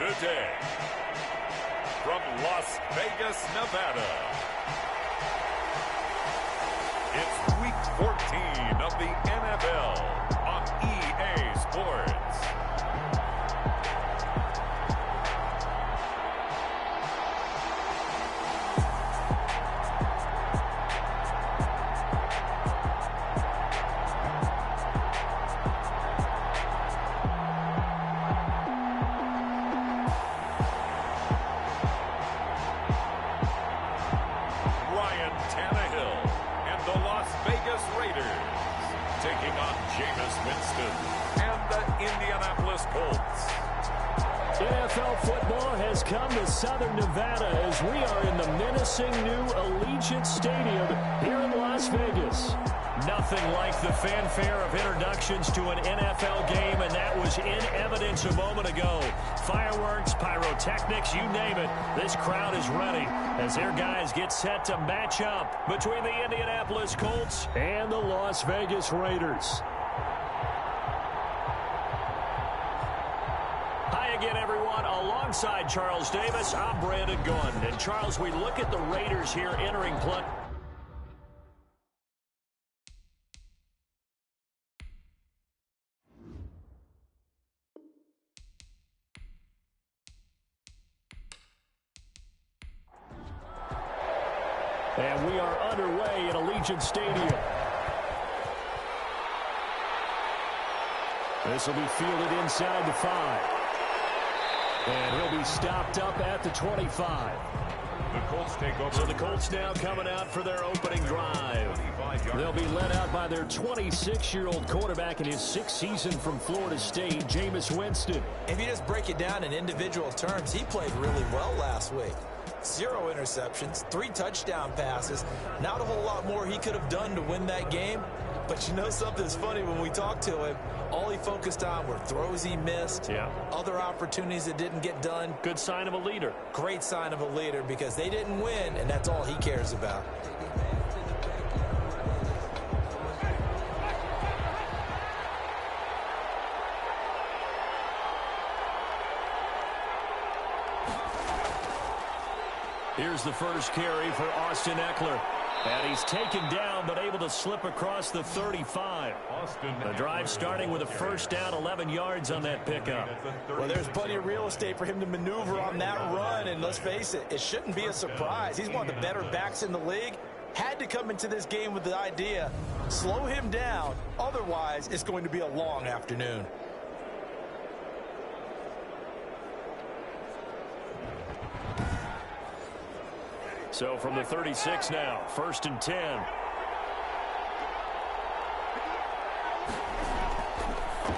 today, from Las Vegas, Nevada, it's Week 14 of the NFL on EA Sports. NFL football has come to Southern Nevada as we are in the menacing new Allegiant Stadium here in Las Vegas. Nothing like the fanfare of introductions to an NFL game, and that was in evidence a moment ago. Fireworks, pyrotechnics, you name it. This crowd is ready as their guys get set to match up between the Indianapolis Colts and the Las Vegas Raiders. Again, everyone, alongside Charles Davis, I'm Brandon Gunn. And, Charles, we look at the Raiders here entering play. And we are underway at Allegiant Stadium. This will be fielded inside the 5. And he'll be stopped up at the 25. The Colts take over. So the Colts now coming out for their opening drive. They'll be led out by their 26-year-old quarterback in his 6th season from Florida State, Jameis Winston. If you just break it down in individual terms, he played really well last week. 0 interceptions, 3 touchdown passes. Not a whole lot more he could have done to win that game. But you know something's funny, when we talked to him, all he focused on were throws he missed, other opportunities that didn't get done. Good sign of a leader. Great sign of a leader, because they didn't win, and that's all he cares about. Here's the first carry for Austin Eckler. And he's taken down, but able to slip across the 35. The drive starting with a first down, 11 yards on that pickup. Well, there's plenty of real estate for him to maneuver on that run, and let's face it, it shouldn't be a surprise. He's one of the better backs in the league. Had to come into this game with the idea, slow him down, otherwise it's going to be a long afternoon. So from the 36 now, 1st and 10.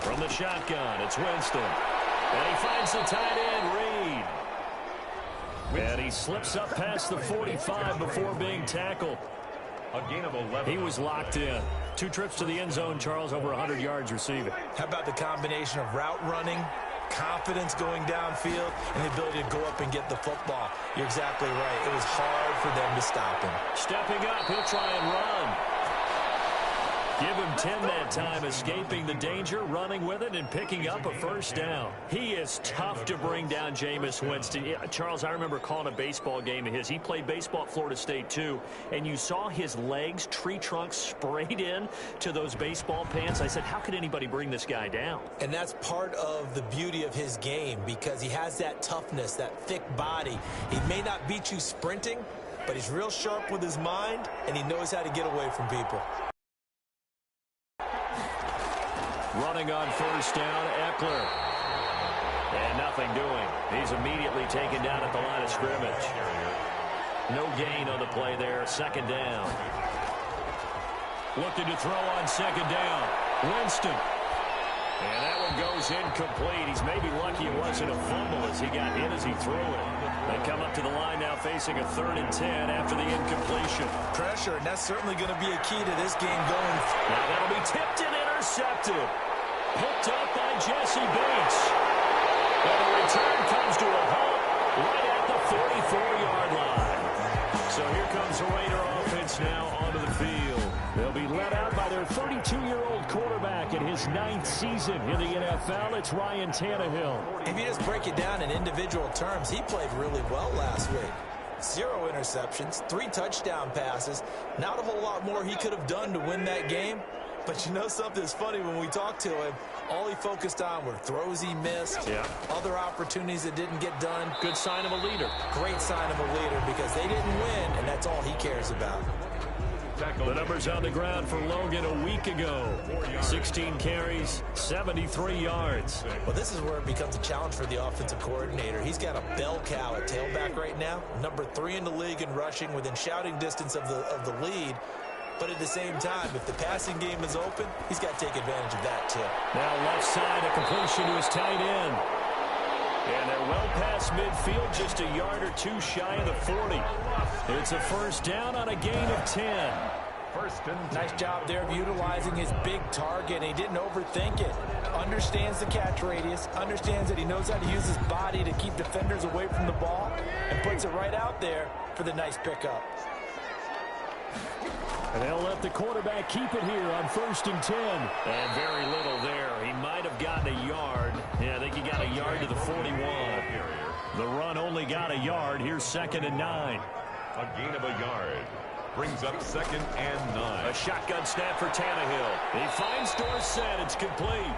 From the shotgun, it's Winston. And he finds the tight end, Reed. And he slips up past the 45 before being tackled. A gain of 11. He was locked in. 2 trips to the end zone, Charles, over 100 yards receiving. How about the combination of route running, confidence going downfield, and the ability to go up and get the football? You're exactly right. It was hard for them to stop him. Stepping up, he'll try and run. Give him 10 that time, escaping the danger, running with it, and picking up a first down. He is tough to bring down, Jameis Winston. Charles, I remember calling a baseball game of his. He played baseball at Florida State, too, and you saw his legs, tree trunks sprayed in to those baseball pants. I said, how could anybody bring this guy down? And that's part of the beauty of his game, because he has that toughness, that thick body. He may not beat you sprinting, but he's real sharp with his mind, and he knows how to get away from people. Running on first down, Eckler. And nothing doing. He's immediately taken down at the line of scrimmage. No gain on the play there. 2nd down. Looking to throw on 2nd down. Winston. And that one goes incomplete. He's maybe lucky it wasn't a fumble as he got hit as he threw it. They come up to the line now facing a 3rd and 10 after the incompletion. Pressure, and that's certainly going to be a key to this game going. Now that'll be tipped and intercepted. Picked up by Jesse Bates. And the return comes to a halt right at the 44-yard line. So here comes the Raider offense now onto the field. They'll be led out by their 32-year-old quarterback in his 9th season in the NFL. It's Ryan Tannehill. If you just break it down in individual terms, he played really well last week. 0 interceptions, 3 touchdown passes. Not a whole lot more he could have done to win that game. But you know something's funny, when we talked to him, all he focused on were throws he missed, other opportunities that didn't get done. Good sign of a leader. Great sign of a leader, because they didn't win, and that's all he cares about. The numbers on the ground for Logan a week ago. 16 carries, 73 yards. Well, this is where it becomes a challenge for the offensive coordinator. He's got a bell cow at tailback right now, number 3 in the league in rushing, within shouting distance of the lead. But at the same time, if the passing game is open, he's got to take advantage of that too. Now left side, a completion to his tight end. And they're well past midfield, just a yard or 2 shy of the 40. It's a first down on a gain of 10. Nice job there of utilizing his big target. He didn't overthink it. Understands the catch radius, understands that he knows how to use his body to keep defenders away from the ball, and puts it right out there for the nice pickup. And they'll let the quarterback keep it here on 1st and 10. And very little there. He might have gotten a yard. Yeah, I think he got a yard to the 41. The run only got a yard. Here's 2nd and 9. A gain of a yard. Brings up 2nd and 9. A shotgun snap for Tannehill. He finds Dorsett. It's complete.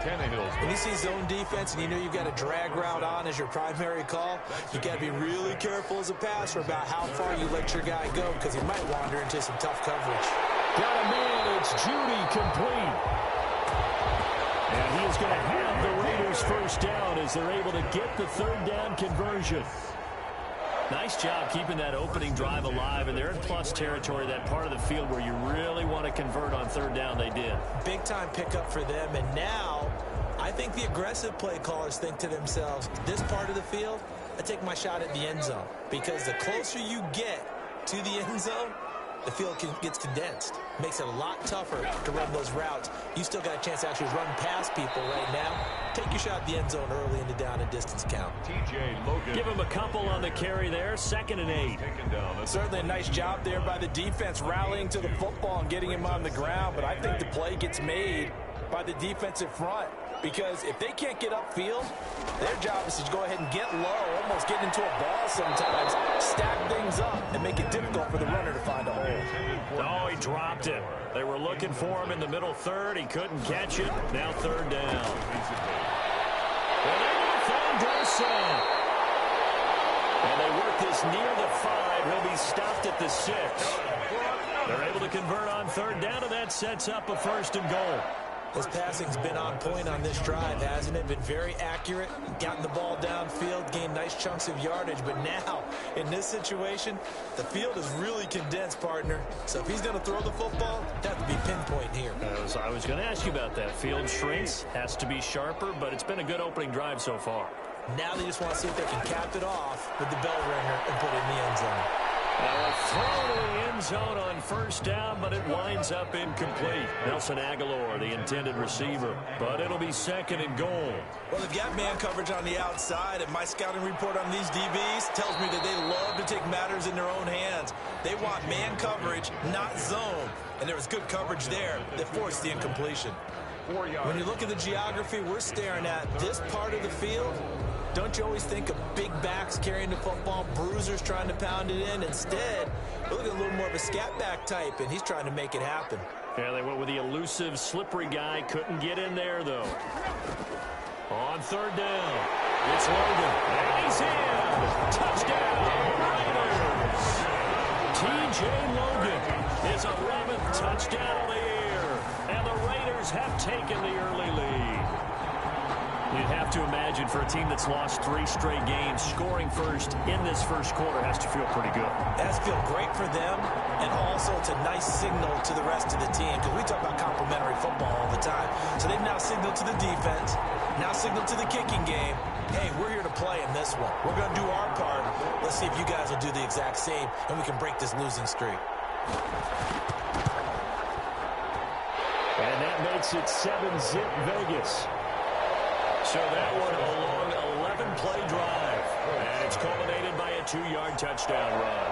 When you see zone defense and you know you've got a drag route on as your primary call, you got to be really careful as a passer about how far you let your guy go, because he might wander into some tough coverage. Got a man. It's Judy, complete. And he is going to have the Raiders first down as they're able to get the 3rd down conversion. Nice job keeping that opening drive alive, and they're in plus territory, that part of the field where you really want to convert on 3rd down. They did. Big time pickup for them, and now I think the aggressive play callers think to themselves, this part of the field, I take my shot at the end zone, because the closer you get to the end zone, the field gets condensed. Makes it a lot tougher to run those routes. You still got a chance to actually run past people right now. Take your shot at the end zone early in the down and distance count. Give him a couple on the carry there. 2nd and 8. Certainly a nice job there by the defense, rallying to the football and getting him on the ground. But I think the play gets made by the defensive front, because if they can't get upfield, their job is to go ahead and get low, almost get into a ball sometimes, stack things up, and make it difficult for the runner to find a hole. Oh, he dropped it. They were looking for him in the middle 3rd. He couldn't catch it. Now 3rd down. And they're going to find Dorsett. And they work this near the 5. He'll be stopped at the 6. They're able to convert on 3rd down, and that sets up a 1st and goal. His passing's been on point on this drive, hasn't it? Been very accurate, gotten the ball downfield, gained nice chunks of yardage. But now, in this situation, the field is really condensed, partner. So if he's going to throw the football, it has to be pinpoint here. I was going to ask you about that. Field shrinks, has to be sharper, but it's been a good opening drive so far. Now they just want to see if they can cap it off with the bell ringer and put it in the end zone. Now a throw to the end zone on 1st down, but it winds up incomplete. Nelson Aguilar, the intended receiver, but it'll be 2nd and goal. Well, they've got man coverage on the outside, and my scouting report on these DBs tells me that they love to take matters in their own hands. They want man coverage, not zone, and there was good coverage there that forced the incompletion. When you look at the geography we're staring at, this part of the field, don't you always think of big backs carrying the football, bruisers trying to pound it in? Instead, we're looking at a little more of a scat back type, and he's trying to make it happen. Yeah, they went with the elusive, slippery guy. Couldn't get in there, though. On 3rd down, it's Logan. And he's in. Touchdown, Raiders. T.J. Logan, his 11th touchdown of the year. And the Raiders have taken the early lead. You'd have to imagine for a team that's lost 3 straight games, scoring first in this first quarter has to feel pretty good. It has to feel great for them, and also it's a nice signal to the rest of the team, because we talk about complementary football all the time. So they've now signaled to the defense, now signaled to the kicking game, hey, we're here to play in this one. We're going to do our part. Let's see if you guys will do the exact same, and we can break this losing streak. And that makes it 7-zip Vegas. So that one a long 11-play drive. And it's culminated by a 2-yard touchdown run.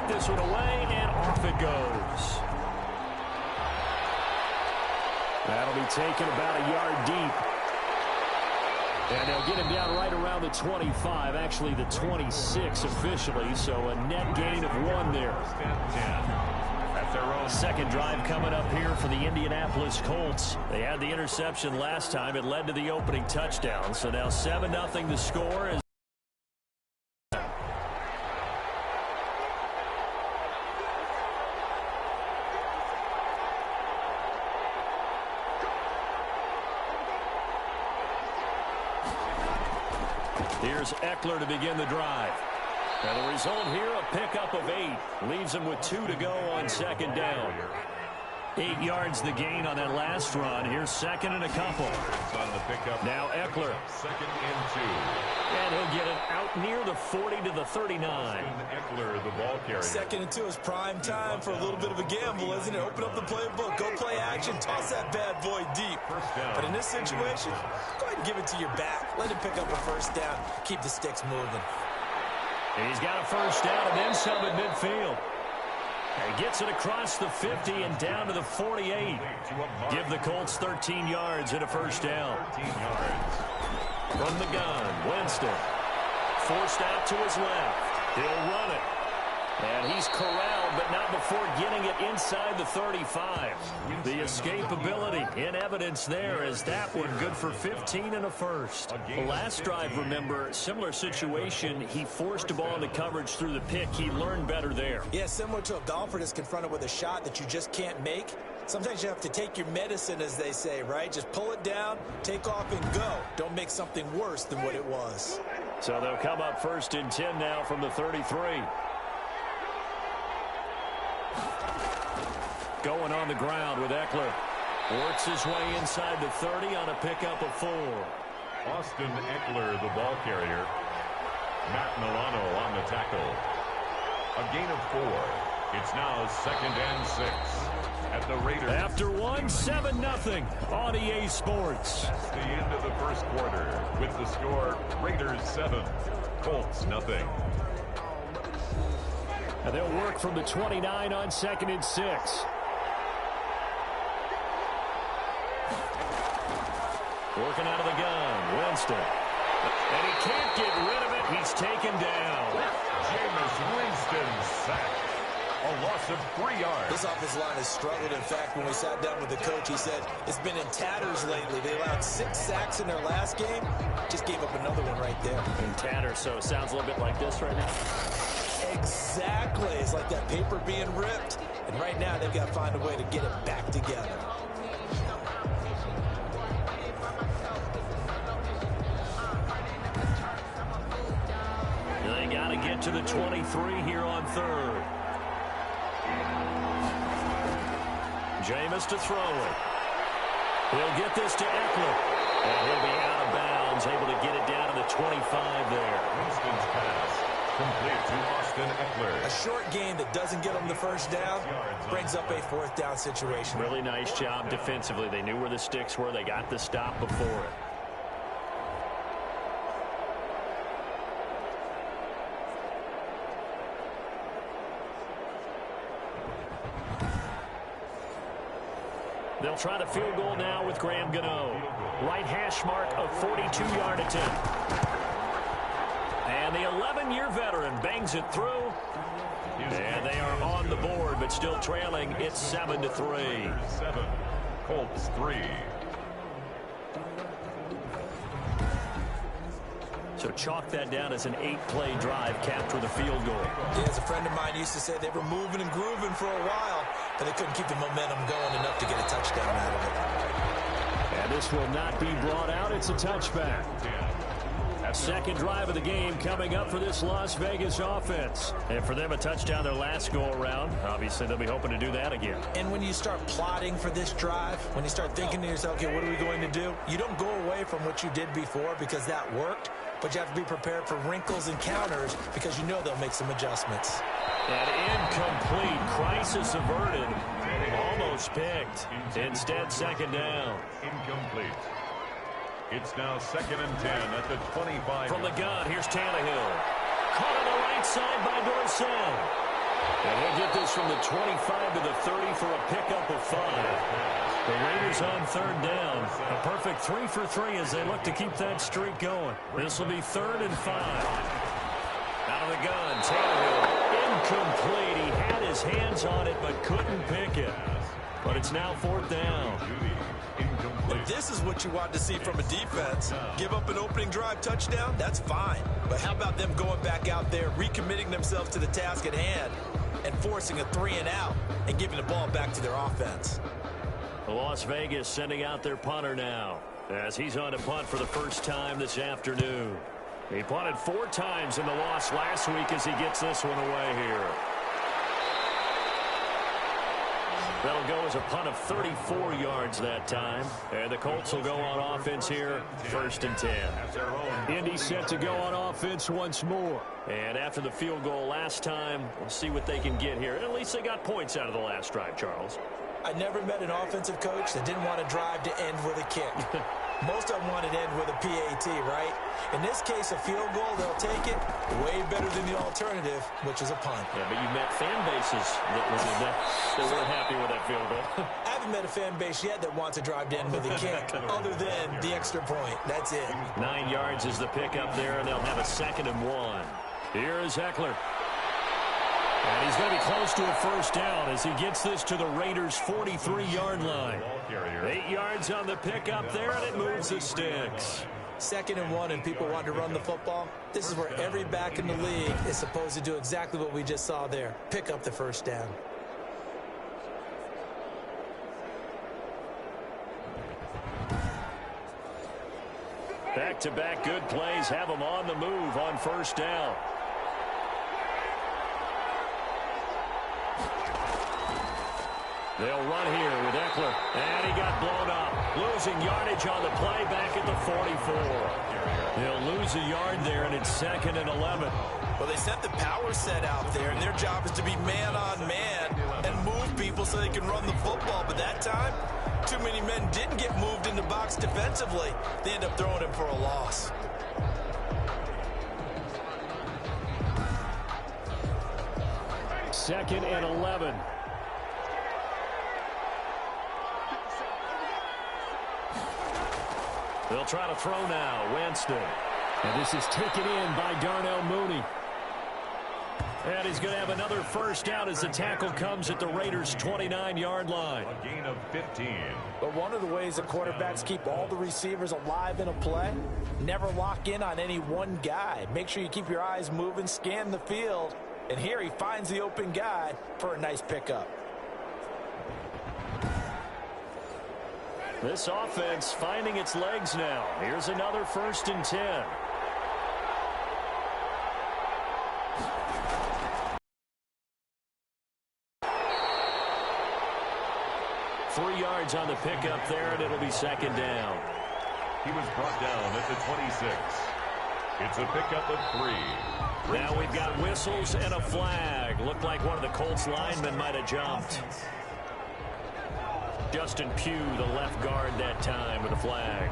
knock this one away, and off it goes. That'll be taken about a yard deep. And they'll get him down right around the 25, actually the 26 officially, so a net gain of 1 there. Second drive coming up here for the Indianapolis Colts. They had the interception last time. It led to the opening touchdown, so now 7-0 the score. Here's Eckler to begin the drive. And the result here, a pickup of 8. Leaves him with 2 to go on second down. 8 yards the gain on that last run. Here's second and a couple. On the pickup. Now Eckler. Second and 2. And he'll get it out near the 40 to the 39. Eckler, the ball carrier. Second and 2 is prime time for a little bit of a gamble, isn't it? Open up the playbook. Go play action. Toss that bad boy deep. But in this situation, go ahead and give it to your back. Let him pick up a first down. Keep the sticks moving. He's got a first down and then some at midfield. He gets it across the 50 and down to the 48. Give the Colts 13 yards and a first down. 13 yards. From the gun, Winston. Forced out to his left. He'll run it. And he's corralled, but not before getting it inside the 35. The escapability in evidence there as that one good for 15 and a first. The last drive, remember, similar situation. He forced a ball into coverage through the pick. He learned better there. Yeah, similar to a golfer that's confronted with a shot that you just can't make. Sometimes you have to take your medicine, as they say, right? Just pull it down, take off, and go. Don't make something worse than what it was. So they'll come up first and 10 now from the 33. Going on the ground with Eckler. Works his way inside the 30 on a pickup of 4. Austin Eckler, the ball carrier. Matt Milano on the tackle. A gain of 4. It's now second and 6 at the Raiders. After 7-0 on EA Sports. That's the end of the first quarter with the score Raiders 7, Colts nothing. And they'll work from the 29 on second and 6. Working out of the gun, Winston. And he can't get rid of it. He's taken down. Jameis Winston sacked. A loss of 3 yards. This offensive line has struggled. In fact, when we sat down with the coach, he said it's been in tatters lately. They allowed 6 sacks in their last game. Just gave up another one right there. In tatters, so it sounds a little bit like this right now. Exactly. It's like that paper being ripped. And right now, they've got to find a way to get it back together. They got to get to the 23 here on third. Jameis to throw it. He'll get this to Eckler. And he'll be out of bounds, able to get it down to the 25 there. Winston's pass complete to Austin Eckler. A short gain that doesn't get them the first down brings up a fourth down situation. Really nice job defensively. They knew where the sticks were. They got the stop before it. They'll try the field goal now with Graham Gano. Right hash mark of 42-yard attempt. And the 11-year veteran bangs it through. And they are on the board, but still trailing. It's 7-3. 7, Colts 3. So chalk that down as an 8-play drive capped with a field goal. Yeah, as a friend of mine used to say, they were moving and grooving for a while, but they couldn't keep the momentum going enough to get a touchdown out of it. And this will not be brought out. It's a touchback. Second drive of the game coming up for this Las Vegas offense. And for them, a touchdown their last go-around. Obviously, they'll be hoping to do that again. And when you start plotting for this drive, when you start thinking to yourself, okay, what are we going to do? You don't go away from what you did before because that worked, but you have to be prepared for wrinkles and counters because you know they'll make some adjustments. And incomplete. Crisis averted. Almost picked. Instead, second down. Incomplete. It's now second and 10 at the 25. From the gun, here's Tannehill. Caught on the right side by Dorsett. And he'll get this from the 25 to the 30 for a pickup of 5. The Raiders on third down. A perfect 3 for 3 as they look to keep that streak going. This will be 3rd and 5. Out of the gun, Tannehill. Incomplete. He had his hands on it but couldn't pick it. But it's now 4th down. This is what you want to see from a defense. Give up an opening drive touchdown, that's fine. But how about them going back out there, recommitting themselves to the task at hand, and forcing a 3-and-out and giving the ball back to their offense. Las Vegas sending out their punter now as he's on to punt for the first time this afternoon. He punted 4 times in the loss last week as he gets this one away here. That'll go as a punt of 34 yards that time. And the Colts will go on offense here, 1st and 10. Indy set to go on offense once more. And after the field goal last time, we'll see what they can get here. At least they got points out of the last drive, Charles. I never met an offensive coach that didn't want to drive to end with a kick. Most of them wanted to end with a PAT, right? In this case, a field goal, they'll take it way better than the alternative, which is a punt. Yeah, but you met fan bases that weren't happy with that field goal. I haven't met a fan base yet that wants to drive to end with a kick, other than the extra point. That's it. 9 yards is the pickup there, and they'll have a 2nd and 1. Here is Eckler. And he's going to be close to a first down as he gets this to the Raiders' 43-yard line. 8 yards on the pickup there, and it moves the sticks. 2nd and 1, and people want to run the football. This is where every back in the league is supposed to do exactly what we just saw there. Pick up the first down. Back-to-back good plays have them on the move on first down. They'll run here with Eckler. And he got blown up. Losing yardage on the play back at the 44. They'll lose a yard there, and it's 2nd and 11. Well, they sent the power set out there, and their job is to be man-on-man and move people so they can run the football. But that time, too many men didn't get moved in the box defensively. They end up throwing him for a loss. Second and 11. They'll try to throw now. Winston. And this is taken in by Darnell Mooney. And he's going to have another first down as the tackle comes at the Raiders' 29-yard line. A gain of 15. But one of the ways that quarterbacks keep all the receivers alive in a play, never lock in on any one guy. Make sure you keep your eyes moving, scan the field. And here he finds the open guy for a nice pickup. This offense finding its legs now. Here's another 1st and 10. Three yards on the pickup there, and it'll be 2nd down. He was brought down at the 26. It's a pickup of 3. Now we've got whistles and a flag. Looked like one of the Colts linemen might have jumped. Justin Pugh, the left guard that time with a flag.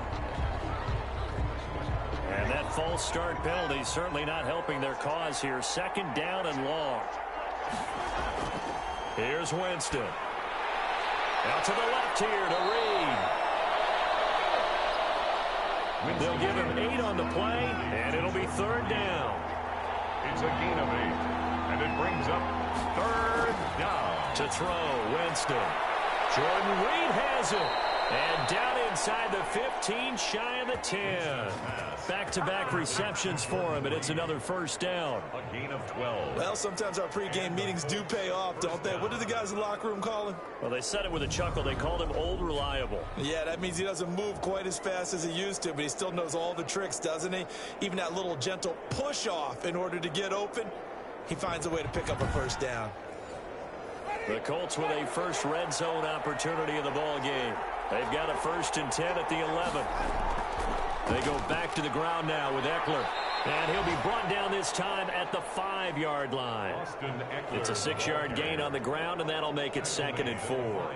And that false start penalty certainly not helping their cause here. 2nd down and long. Here's Winston. Out to the left here to Reed. They'll give him 8 on the play, and it'll be 3rd down. It's a gain of 8, and it brings up 3rd down. To throw, Winston. Jordan Reed has it. And down inside the 15, shy of the 10. Back-to-back receptions for him, and it's another first down. A gain of 12. Well, sometimes our pregame meetings do pay off, don't they? What do the guys in the locker room call him? Well, they said it with a chuckle. They called him Old Reliable. Yeah, that means he doesn't move quite as fast as he used to, but he still knows all the tricks, doesn't he? Even that little gentle push-off in order to get open, he finds a way to pick up a first down. The Colts with a first red zone opportunity in the ball game. They've got a 1st and 10 at the 11. They go back to the ground now with Eckler. And he'll be brought down this time at the 5-yard line. It's a 6-yard gain on the ground, and that'll make it 2nd and 4.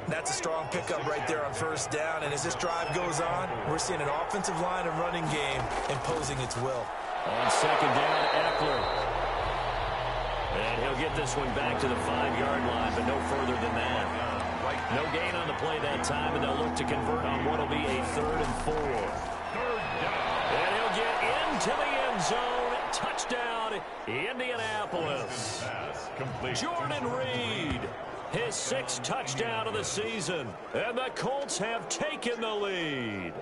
That's a strong pickup right there on first down. And as this drive goes on, we're seeing an offensive line and running game imposing its will. On 2nd down, Eckler. And he'll get this one back to the 5-yard line, but no further than that. No gain on the play that time, and they'll look to convert on what will be a 3rd and 4. And he'll get into the end zone. Touchdown, Indianapolis. Jordan Reed, his 6th touchdown of the season. And the Colts have taken the lead.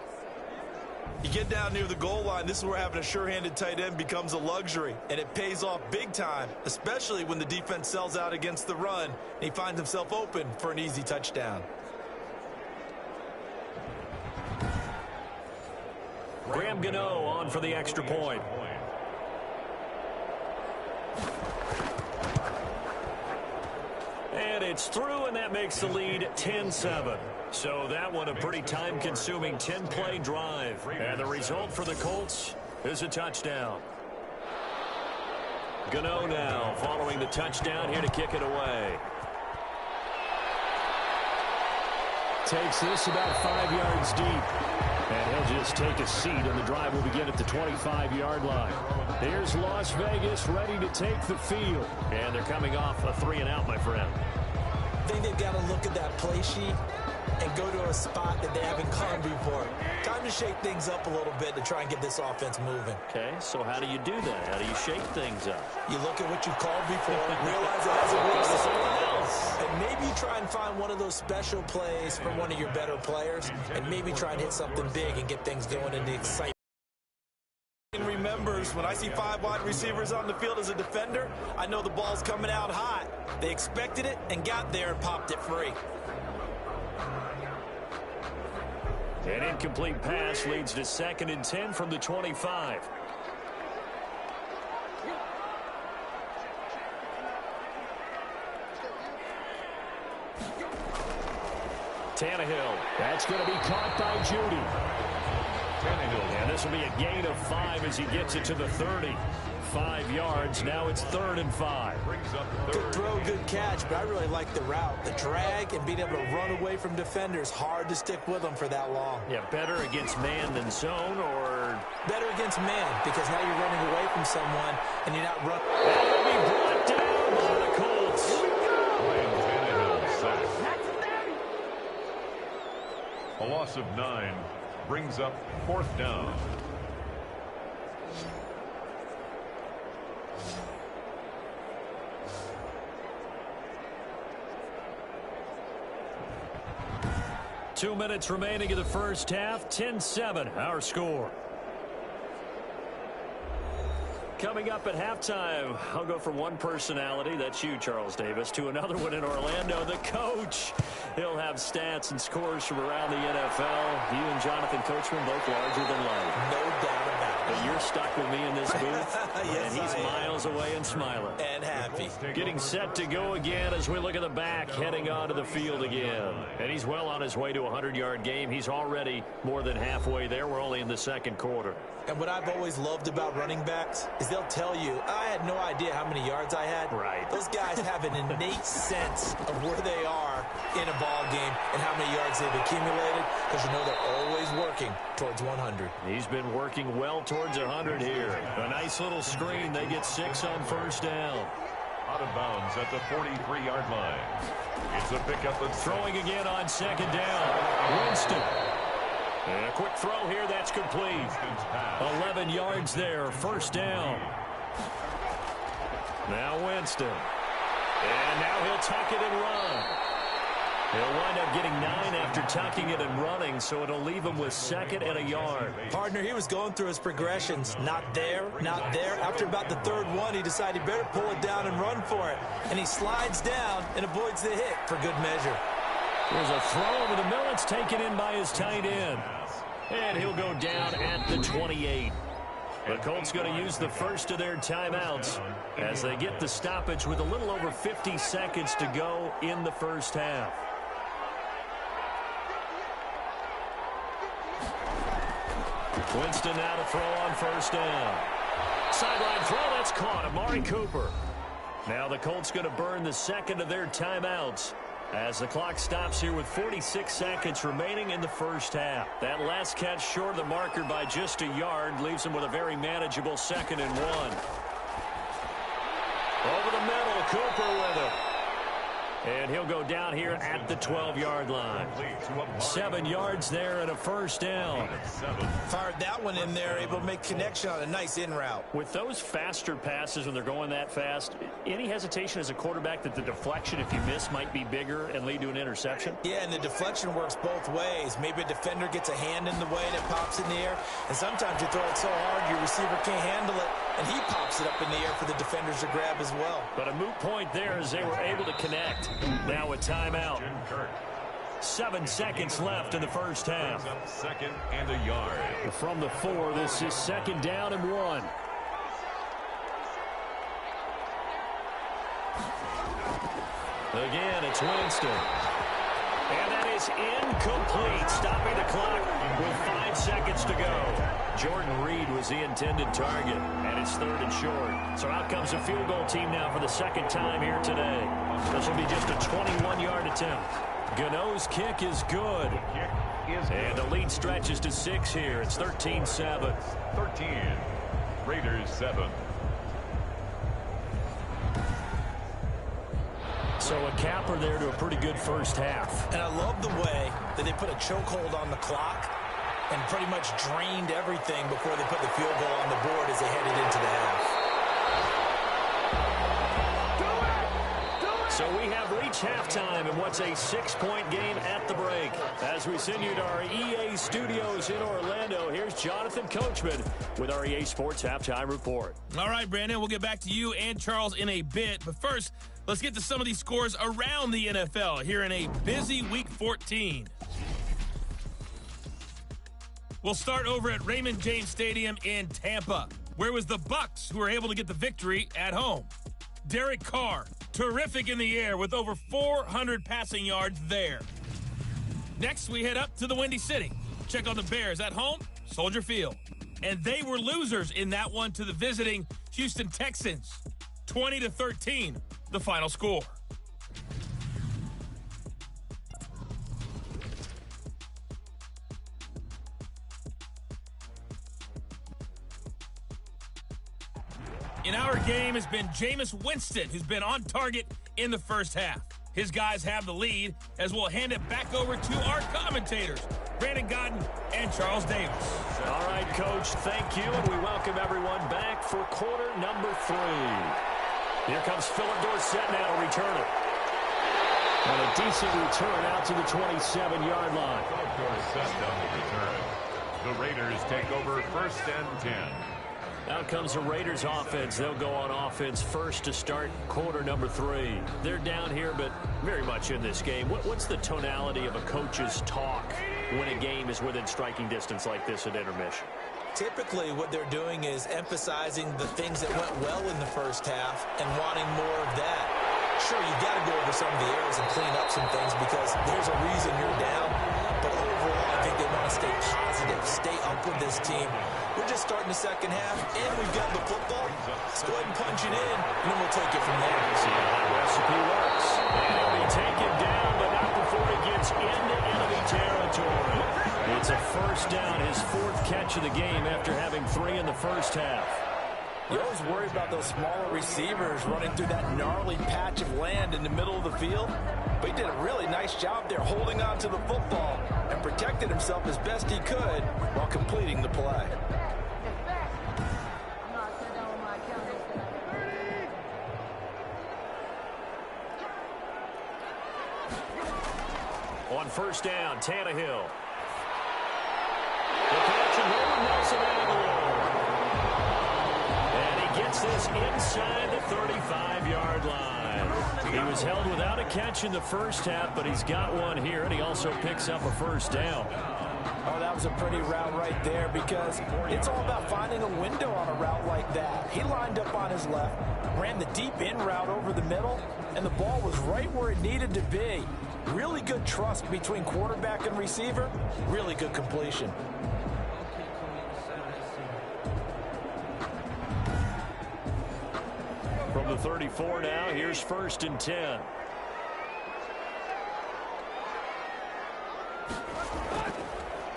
You get down near the goal line, this is where having a sure-handed tight end becomes a luxury, and it pays off big time, especially when the defense sells out against the run, and he finds himself open for an easy touchdown. Graham Gano on for the extra point. And it's through, and that makes the lead 10-7. So that one a pretty time-consuming 10-play drive. And the result for the Colts is a touchdown. Gano now following the touchdown here to kick it away. Takes this about 5 yards deep. And he'll just take a seat, and the drive will begin at the 25-yard line. Here's Las Vegas ready to take the field. And they're coming off a 3-and-out, my friend. I think they've got to look at that play sheet and go to a spot that they haven't gone before. Time to shake things up a little bit to try and get this offense moving. Okay, so how do you do that? How do you shake things up? You look at what you've called before, realize it hasn't worked for someone else. And maybe try and find one of those special plays from one of your better players, and maybe try and hit something big and get things going into excitement. Remembers, when I see 5 wide receivers on the field as a defender, I know the ball's coming out hot. They expected it and got there and popped it free. An incomplete pass leads to 2nd and 10 from the 25. Tannehill. That's going to be caught by Judy. And this will be a gain of 5 as he gets it to the 30. 5 yards. Now it's 3rd and 5. Good throw, good catch, but I really like the route. The drag and being able to run away from defenders. Hard to stick with them for that long. Yeah, better against man than zone, or? Better against man, because now you're running away from someone and you're not running. And it'll be brought down by the Colts. A loss of 9 brings up 4th down. Two minutes remaining in the first half. 10-7, our score. Coming up at halftime, I'll go from one personality, that's you, Charles Davis, to another one in Orlando, the coach. He'll have stats and scores from around the NFL. You and Jonathan Coachman both larger than life. No doubt about it. But you're stuck with me in this booth, yes, and he's miles away and smiling. And happy. Getting set to go again as we look at the back, heading onto the field again. And he's well on his way to a 100-yard game. He's already more than halfway there. We're only in the 2nd quarter. And what I've always loved about running backs is they'll tell you, I had no idea how many yards I had. Right. Those guys have an innate sense of where they are in a ball game and how many yards they've accumulated, because you know they're always working towards 100. He's been working well towards 100 here. A nice little screen. They get 6 on 1st down. Out of bounds at the 43-yard line. It's a pickup of throwing again on 2nd down. Winston. And a quick throw here, that's complete. 11 yards there, 1st down. Now Winston. And now he'll tuck it and run. He'll wind up getting 9 after tucking it and running, so it'll leave him with 2nd and a yard. Partner, he was going through his progressions. Not there, not there. After about the 3rd one, he decided he better pull it down and run for it. And he slides down and avoids the hit for good measure. There's a throw over the middle. It's taken in by his tight end. And he'll go down at the 28. The Colts going to use the first of their timeouts as they get the stoppage with a little over 50 seconds to go in the first half. Winston now to throw on 1st down. Sideline throw, that's caught. Amari Cooper. Now the Colts going to burn the 2nd of their timeouts as the clock stops here with 46 seconds remaining in the first half. That last catch short of the marker by just a yard leaves him with a very manageable 2nd and 1. Over the middle, Cooper with it. And he'll go down here at the 12-yard line. 7 yards there and a first down. Fired that one in there, able to make connection on a nice in route. With those faster passes when they're going that fast, any hesitation as a quarterback that the deflection, if you miss, might be bigger and lead to an interception? Yeah, and the deflection works both ways. Maybe a defender gets a hand in the way and it pops in the air. And sometimes you throw it so hard your receiver can't handle it, and he pops it up in the air for the defenders to grab as well. But a moot point there as they were able to connect. Now a timeout. 7 seconds left in the first half. Second and a yard. From the 4, this is 2nd down and 1. Again, it's Winston. And that is incomplete, stopping the clock with 5 seconds to go. Jordan Reed was the intended target, and it's 3rd and short. So out comes a field goal team now for the 2nd time here today. This will be just a 21-yard attempt. Gano's kick is good. And the lead stretches to 6 here. It's 13-7. 13. Raiders 7. So a capper there to a pretty good first half. And I love the way that they put a chokehold on the clock and pretty much drained everything before they put the field goal on the board as they headed into the half. So we have reached halftime in what's a 6-point game at the break. As we send you to our EA studios in Orlando, here's Jonathan Coachman with our EA Sports Halftime Report. All right, Brandon, we'll get back to you and Charles in a bit. But first, let's get to some of these scores around the NFL here in a busy Week 14. We'll start over at Raymond James Stadium in Tampa, where it was the Bucs who were able to get the victory at home. Derek Carr, terrific in the air with over 400 passing yards there. Next, we head up to the Windy City. Check on the Bears at home, Soldier Field. And they were losers in that one to the visiting Houston Texans. 20-13, the final score. In our game has been Jameis Winston, who's been on target in the first half. His guys have the lead, as we'll hand it back over to our commentators, Brandon Godden and Charles Davis. All right, Coach, thank you, and we welcome everyone back for quarter number 3. Here comes Philip Dorsett now to return it. And a decent return out to the 27-yard line. Philip Dorsett on the return. The Raiders take over 1st and 10. Out comes the Raiders offense. They'll go on offense first to start quarter number 3. They're down here, but very much in this game. What's the tonality of a coach's talk when a game is within striking distance like this at intermission? Typically, what they're doing is emphasizing the things that went well in the first half and wanting more of that. Sure, you've got to go over some of the errors and clean up some things because there's a reason you're down. But overall, I think they want to stay positive, stay up with this team. We're just starting the second half, and we've got the football. Let's go ahead and punch it in, and then we'll take it from there. See how that recipe works. And he'll be taken down, but not before he gets into enemy territory. It's a first down, his 4th catch of the game after having 3 in the first half. You're always worried about those smaller receivers running through that gnarly patch of land in the middle of the field. But he did a really nice job there holding on to the football and protected himself as best he could while completing the play. On first down, Tannehill. The connection here with Nelson Aguilar. And he gets this inside the 35-yard line. He was held without a catch in the first half, but he's got one here, and he also picks up a first down. Oh, that was a pretty route right there because it's all about finding a window on a route like that. He lined up on his left, ran the deep in route over the middle, and the ball was right where it needed to be. Really good trust between quarterback and receiver. Really good completion. From the 34 now, here's 1st and 10.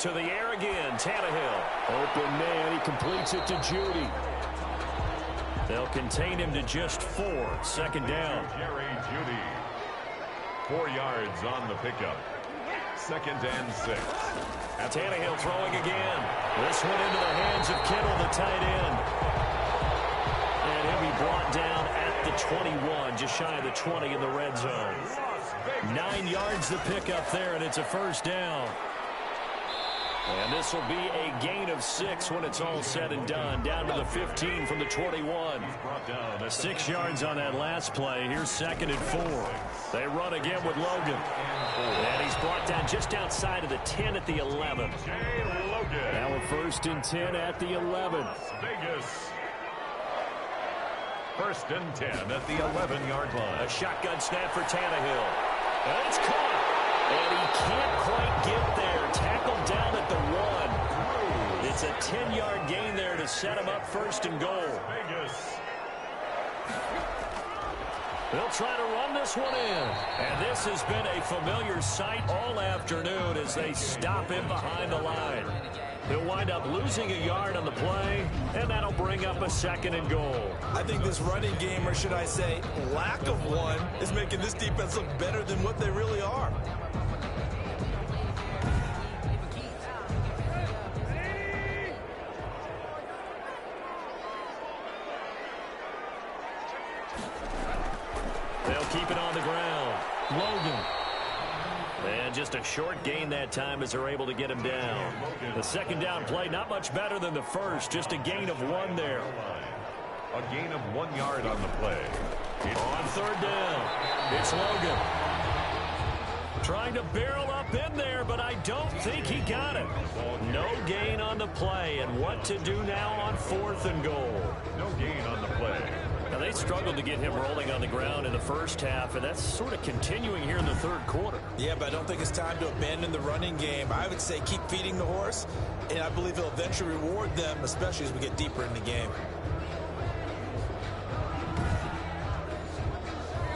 To the air again, Tannehill. Open man, he completes it to Judy. They'll contain him to just 4. Second down. Jerry Jeudy. 4 yards on the pickup. Second and 6. Tannehill throwing again. This one into the hands of Kittle, the tight end. And he'll be brought down at the 21, just shy of the 20 in the red zone. 9 yards the pickup there, and it's a first down. And this will be a gain of 6 when it's all said and done. Down to the 15 from the 21. 6 yards on that last play. Here's second and 4. They run again with Logan. And he's brought down just outside of the 10 at the 11. Now a first and 10 at the 11. Vegas. First and 10 at the 11-yard line. A shotgun snap for Tannehill. And it's caught. And he can't quite get there. Tackled down at the 1. It's a 10-yard gain there to set him up first and goal. Vegas. They'll try to run this one in. And this has been a familiar sight all afternoon as they stop him behind the line. He'll wind up losing a yard on the play, and that'll bring up a second and goal. I think this running game, or should I say lack of one, is making this defense look better than what they really are. They'll keep it on the ground. Logan. And just a short gain that time as they're able to get him down. The second down play, not much better than the first. Just a gain of 1 there. A gain of 1 yard on the play. On third down, it's Logan. Trying to barrel up in there, but I don't think he got it. No gain on the play, and what to do now on fourth and goal. No gain on the play. Now, they struggled to get him rolling on the ground in the first half, and that's sort of continuing here in the third quarter. Yeah, but I don't think it's time to abandon the running game. I would say keep feeding the horse, and I believe he'll eventually reward them, especially as we get deeper in the game.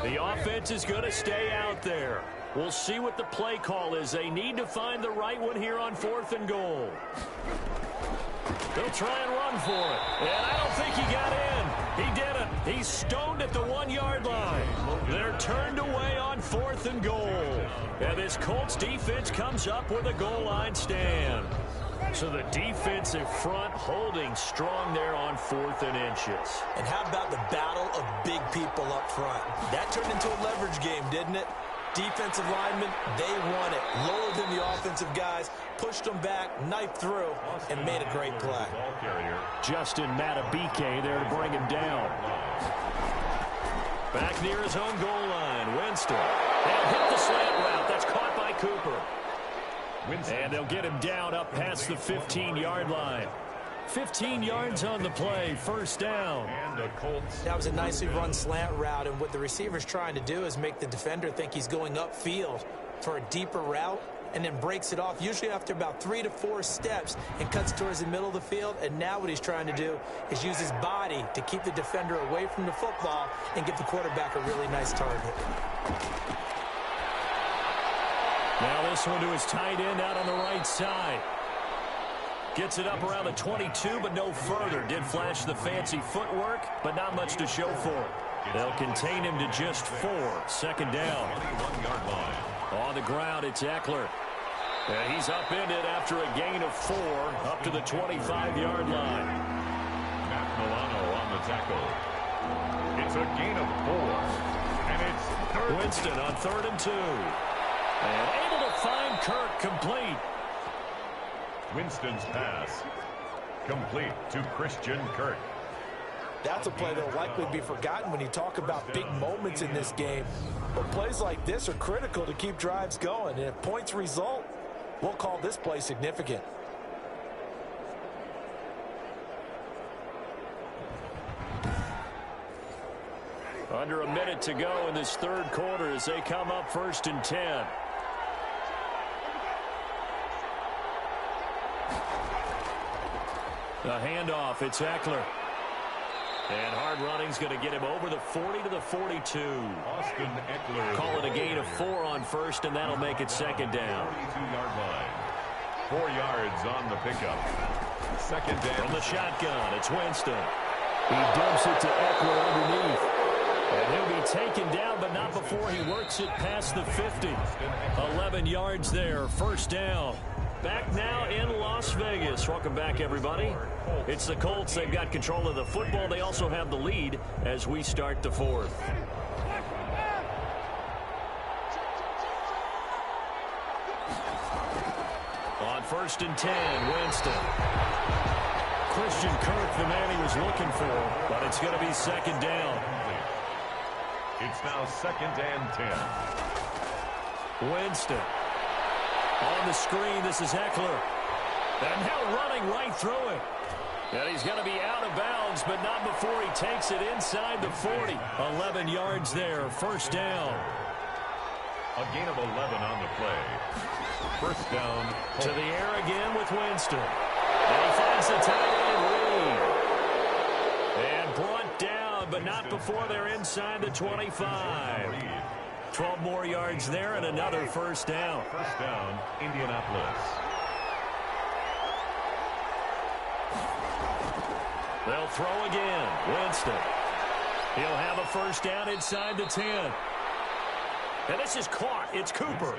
The offense is going to stay out there. We'll see what the play call is. They need to find the right one here on fourth and goal. They'll try and run for it. And I don't think he got in. He didn't. He's stoned at the 1 yard line. They're turned away on fourth and goal. And this Colts defense comes up with a goal line stand. So the defensive front holding strong there on 4th and inches. And how about the battle of big people up front? That turned into a leverage game, didn't it? Defensive linemen, they won it. Lower than the offensive guys, pushed them back, knifed through, and made a great play. Justin Matabike there to bring him down. Back near his own goal line, Winston. And hit the slant route. That's caught by Cooper. And they'll get him down up past the 15-yard line. 15 yards on the play, first down. And the Colts. That was a nicely run slant route, and what the receiver's trying to do is make the defender think he's going upfield for a deeper route, and then breaks it off, usually after about 3 to 4 steps, and cuts towards the middle of the field. And now what he's trying to do is use his body to keep the defender away from the football and give the quarterback a really nice target. Now this one to his tight end out on the right side. Gets it up around the 22, but no further. Did flash the fancy footwork, but not much to show for it. They'll contain him to just 4. Second down. 21-yard line. On the ground, it's Eckler. And he's upended after a gain of 4 up to the 25-yard line. Matt Milano on the tackle. It's a gain of 4. And it's third. Winston on 3rd and 2. And able to find Kirk complete. Winston's pass complete to Christian Kirk. That's a play that will likely be forgotten when you talk about big moments in this game. But plays like this are critical to keep drives going. And if points result, we'll call this play significant. Under a minute to go in this third quarter as they come up 1st and 10. The handoff, it's Eckler. And hard running's going to get him over the 40 to the 42. Austin Eckler. Call it a gain of 4 on first, and that'll make it second down. 42-yard line. 4 yards on the pickup. Second down. From the shotgun, it's Winston. He dumps it to Eckler underneath. And he'll be taken down, but not before he works it past the 50. 11 yards there, first down. Back now in Las Vegas. Welcome back, everybody. It's the Colts. They've got control of the football. They also have the lead as we start the fourth. On 1st and 10, Winston. Christian Kirk, the man he was looking for, but it's going to be 2nd down. It's now 2nd and 10. Winston. On the screen, this is Eckler. And now running right through it. And he's going to be out of bounds, but not before he takes it inside the 40. 11 yards there, first down. A gain of 11 on the play. First down. To the air again with Winston. And he finds the tight end Reed. And brought down, but not before they're inside the 25. 12 more yards there and another first down. First down, Indianapolis. They'll throw again. Winston. He'll have a first down inside the 10. And this is caught. It's Cooper.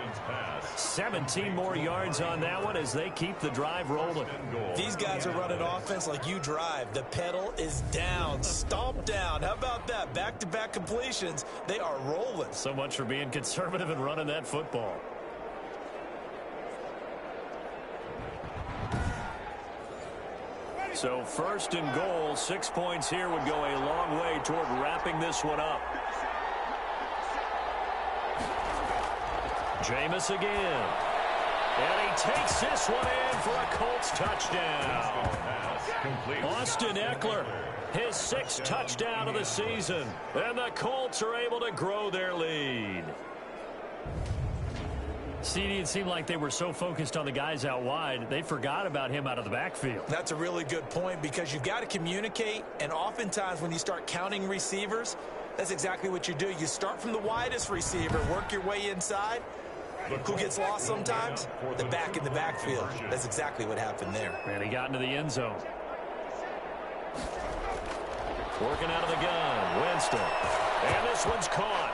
17 more yards on that one as they keep the drive rolling. These guys are running offense like you drive. The pedal is down, stomped down. How about that? Back-to-back completions. They are rolling. So much for being conservative and running that football. So 1st and goal, 6 points here would go a long way toward wrapping this one up. Jameis again. And he takes this one in for a Colts touchdown. Austin Eckler, his 6th touchdown of the season. And the Colts are able to grow their lead. CD, it seemed like they were so focused on the guys out wide, they forgot about him out of the backfield. That's a really good point because you've got to communicate, and oftentimes when you start counting receivers, that's exactly what you do. You start from the widest receiver, work your way inside. Who gets lost sometimes? The back in the backfield. That's exactly what happened there. And he got into the end zone. Working out of the gun, Winston. And this one's caught.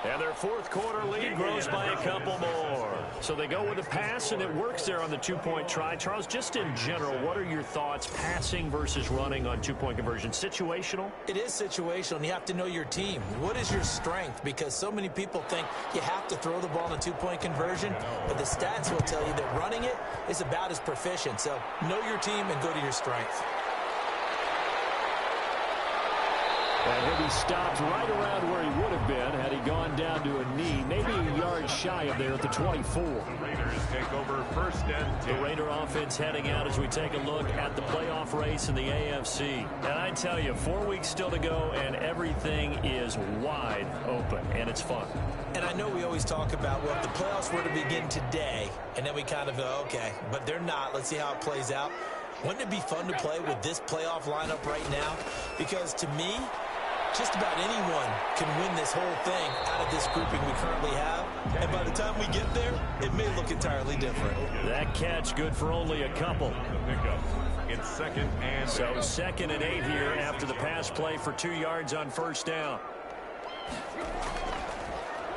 And their 4th quarter lead grows by a couple more. So they go with a pass, and it works there on the 2-point try. Charles, just in general, what are your thoughts passing versus running on 2-point conversion? Situational? It is situational, and you have to know your team. What is your strength? Because so many people think you have to throw the ball in a 2-point conversion, but the stats will tell you that running it is about as proficient. So know your team and go to your strength. And he'll be stopped right around where he would have been had he gone down to a knee, maybe a yard shy of there at the 24. The Raiders take over 1st and 10. The Raider offense heading out as we take a look at the playoff race in the AFC. And I tell you, 4 weeks still to go, and everything is wide open, and it's fun. And I know we always talk about, well, if the playoffs were to begin today, and then we kind of go, okay, but they're not. Let's see how it plays out. Wouldn't it be fun to play with this playoff lineup right now? Because to me, just about anyone can win this whole thing out of this grouping we currently have. And by the time we get there, it may look entirely different. That catch good for only a couple. It's 2nd and 8. So 2nd and 8 here after the pass play for 2 yards on first down.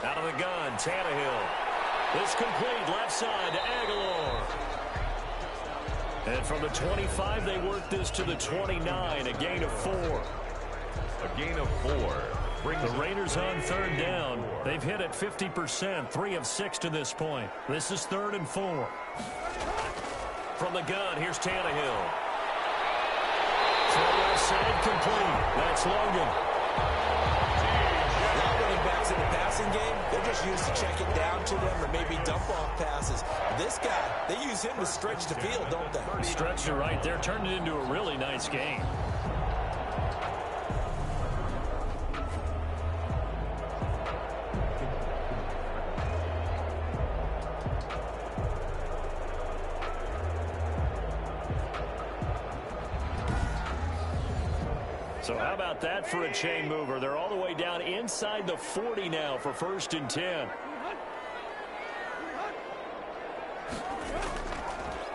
Out of the gun, Tannehill. It's complete left side to Aguilar. And from the 25, they work this to the 29, a gain of 4. A gain of 4. The Raiders on 3rd down. They've hit it 50%, 3 of 6 to this point. This is 3rd and 4. From the gun, here's Tannehill. Throw left side complete. That's Logan. A lot of running backs in the passing game, they're just used to check it down to them or maybe dump off passes. This guy, they use him to stretch the field, don't they? Stretched it right there, turned it into a really nice game. So how about that for a chain mover? They're all the way down inside the 40 now for 1st and 10.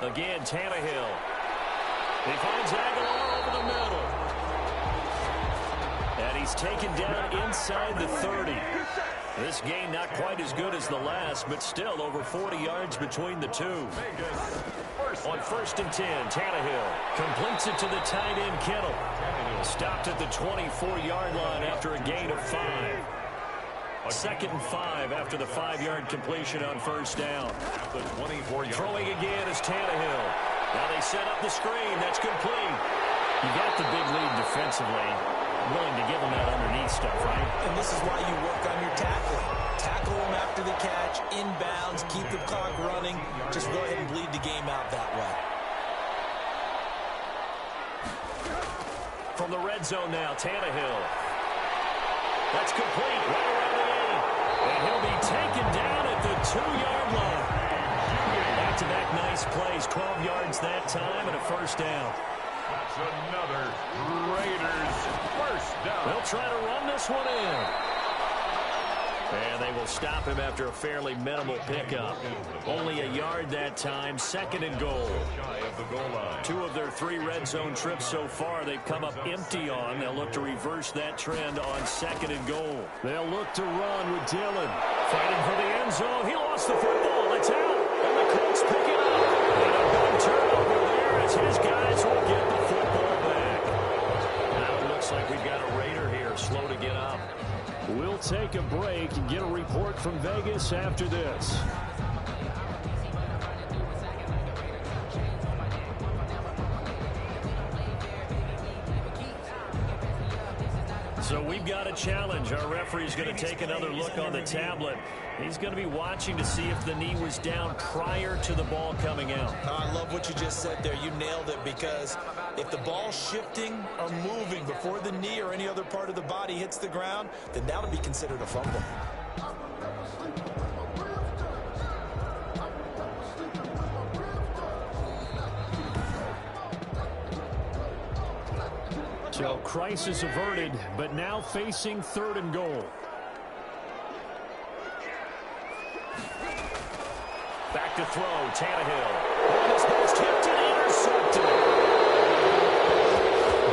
Again, Tannehill. He finds Aguilar over the middle. And he's taken down inside the 30. This game not quite as good as the last, but still over 40 yards between the two. On 1st and 10, Tannehill completes it to the tight end, Kittle. Stopped at the 24-yard line after a gain of 5. 2nd and 5 after the 5-yard completion on 1st down. Throwing again is Tannehill. Now they set up the screen. That's complete. You got the big lead defensively. Willing to give them that underneath stuff, right? And this is why you work on your tackling. Tackle them after the catch, inbounds, keep the clock running. Just go ahead and bleed the game out that way. From the red zone now, Tannehill. That's complete right around the 8. And he'll be taken down at the 2-yard line. Back-to-back nice plays, 12 yards that time and a 1st down. That's another Raiders 1st down. They'll try to run this one in. And they will stop him after a fairly minimal pickup. Only a yard that time, 2nd and goal. Shy of the goal line. 2 of their 3 red zone trips so far they've come up empty on. They'll look to reverse that trend on 2nd and goal. They'll look to run with Dillon. Fighting for the end zone. He lost the football. It's out. And the Colts pick it up. And a big turnover there as his guys will get the football back. Now it looks like we've got a Raider here slow to get up. We'll take a break and get a report from Vegas after this. So we've got a challenge. Our referee's going to take another look on the tablet. He's going to be watching to see if the knee was down prior to the ball coming out. I love what you just said there. You nailed it, because if the ball's shifting or moving before the knee or any other part of the body hits the ground, then that would be considered a fumble. So crisis averted, but now facing 3rd and goal. Back to throw, Tannehill. And this ball's tipped and intercepted.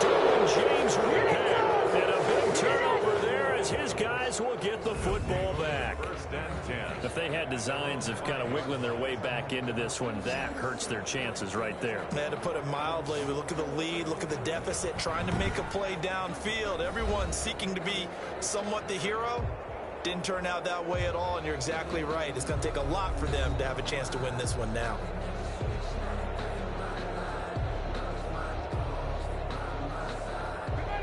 Derwin James with and a big turnover there as his guys will get the football back. 1st and 10. If they had designs of kind of wiggling their way back into this one, that hurts their chances right there. They had to put it mildly. We look at the lead, look at the deficit, trying to make a play downfield. Everyone seeking to be somewhat the hero. Didn't turn out that way at all, and you're exactly right. It's going to take a lot for them to have a chance to win this one now.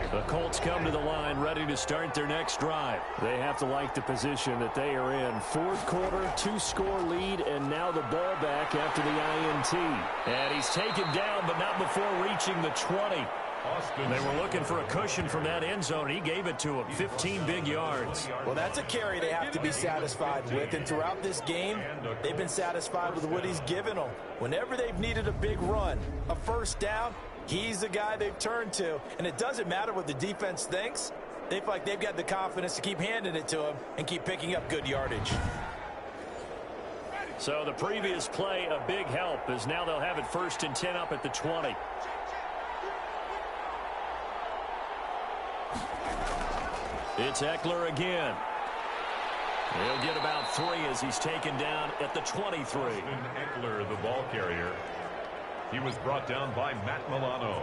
The Colts come to the line ready to start their next drive. They have to like the position that they are in. 4th quarter, 2-score lead, and now the ball back after the INT. And he's taken down, but not before reaching the 20. They were looking for a cushion from that end zone. He gave it to him, 15 big yards. Well, that's a carry they have to be satisfied with. And throughout this game, they've been satisfied with what he's given them. Whenever they've needed a big run, a 1st down, he's the guy they've turned to. And it doesn't matter what the defense thinks. They feel like they've got the confidence to keep handing it to him and keep picking up good yardage. So the previous play, a big help, as now they'll have it 1st and 10 up at the 20. It's Eckler again. He'll get about 3 as he's taken down at the 23. Eckler, the ball carrier. He was brought down by Matt Milano.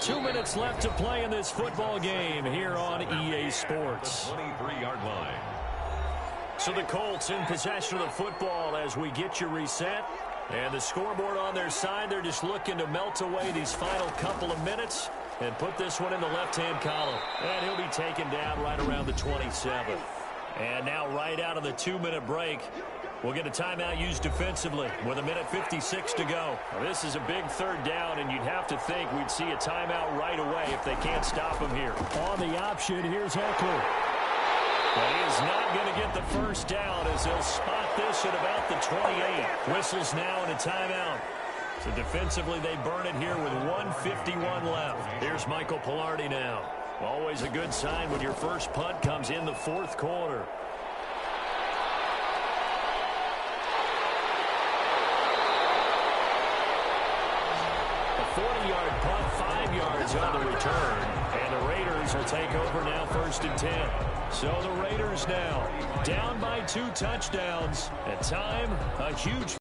2 minutes left to play in this football game here on EA Sports. 23-yard line. So the Colts in possession of the football as we get you reset. And the scoreboard on their side, they're just looking to melt away these final couple of minutes and put this one in the left-hand column. And he'll be taken down right around the 27. And now right out of the 2-minute break, we'll get a timeout used defensively with 1:56 to go. Now, this is a big 3rd down, and you'd have to think we'd see a timeout right away if they can't stop him here. On the option, here's Eckler. But he is not going to get the 1st down as they'll spot this at about the 28. Whistles now and a timeout. So defensively, they burn it here with 1:51 left. Here's Michael Pilardi now. Always a good sign when your first punt comes in the 4th quarter. A 40-yard punt, 5 yards on the return. And the Raiders Jags will take over now, 1st and 10. So the Raiders now down by 2 touchdowns. At time, a huge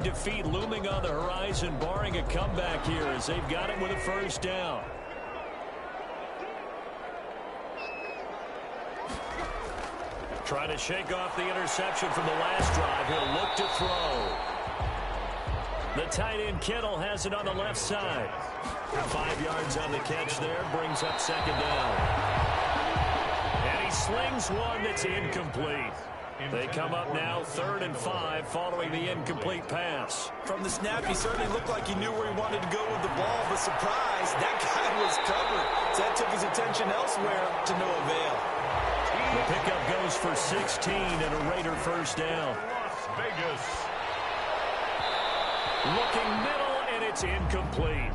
defeat looming on the horizon, barring a comeback here as they've got it with a 1st down. Trying to shake off the interception from the last drive. He'll look to throw. The tight end Kittle has it on the left side. 5 yards on the catch there, brings up 2nd down. And he slings one that's incomplete. They come up now 3rd and 5 following the incomplete pass. From the snap, he certainly looked like he knew where he wanted to go with the ball, but surprise, that guy was covered. So that took his attention elsewhere to no avail. The pickup goes for 16 and a Raider 1st down. Las Vegas. Looking middle, and it's incomplete.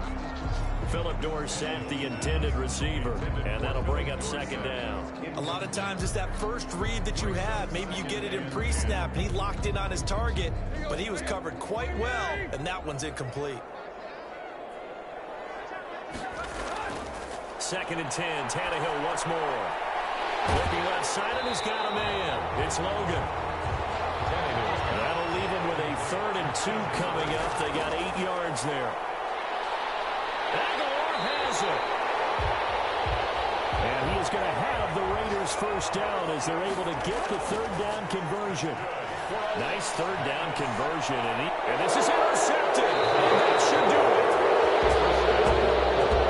Philip Dorsett, the intended receiver, and that'll bring up 2nd down. A lot of times it's that first read that you have. Maybe you get it in pre-snap, and he locked in on his target, but he was covered quite well, and that one's incomplete. 2nd and 10, Tannehill once more. Looking left side, and he's got a man. It's Logan. That'll leave him with a 3rd and 2 coming up. They got 8 yards there. Aguilar has it. And he is going to have the Raiders 1st down as they're able to get the 3rd down conversion. Nice 3rd down conversion. And this is intercepted. And that should do it.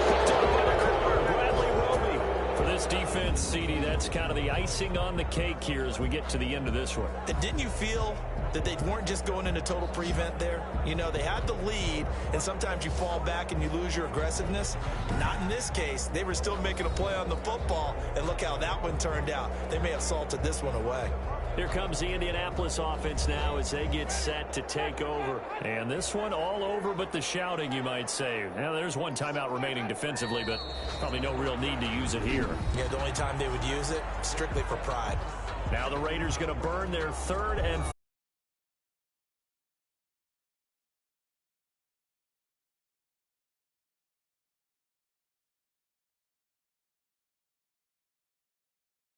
Picked up by the corner, Bradley Roby. For this defense, CD, that's kind of the icing on the cake here as we get to the end of this one. And didn't you feel that they weren't just going into total prevent there? You know, they had the lead, and sometimes you fall back and you lose your aggressiveness. Not in this case. They were still making a play on the football, and look how that one turned out. They may have salted this one away. Here comes the Indianapolis offense now as they get set to take over. And this one all over but the shouting, you might say. Now, there's one timeout remaining defensively, but probably no real need to use it here. Yeah, the only time they would use it, strictly for pride. Now the Raiders going to burn their 3rd and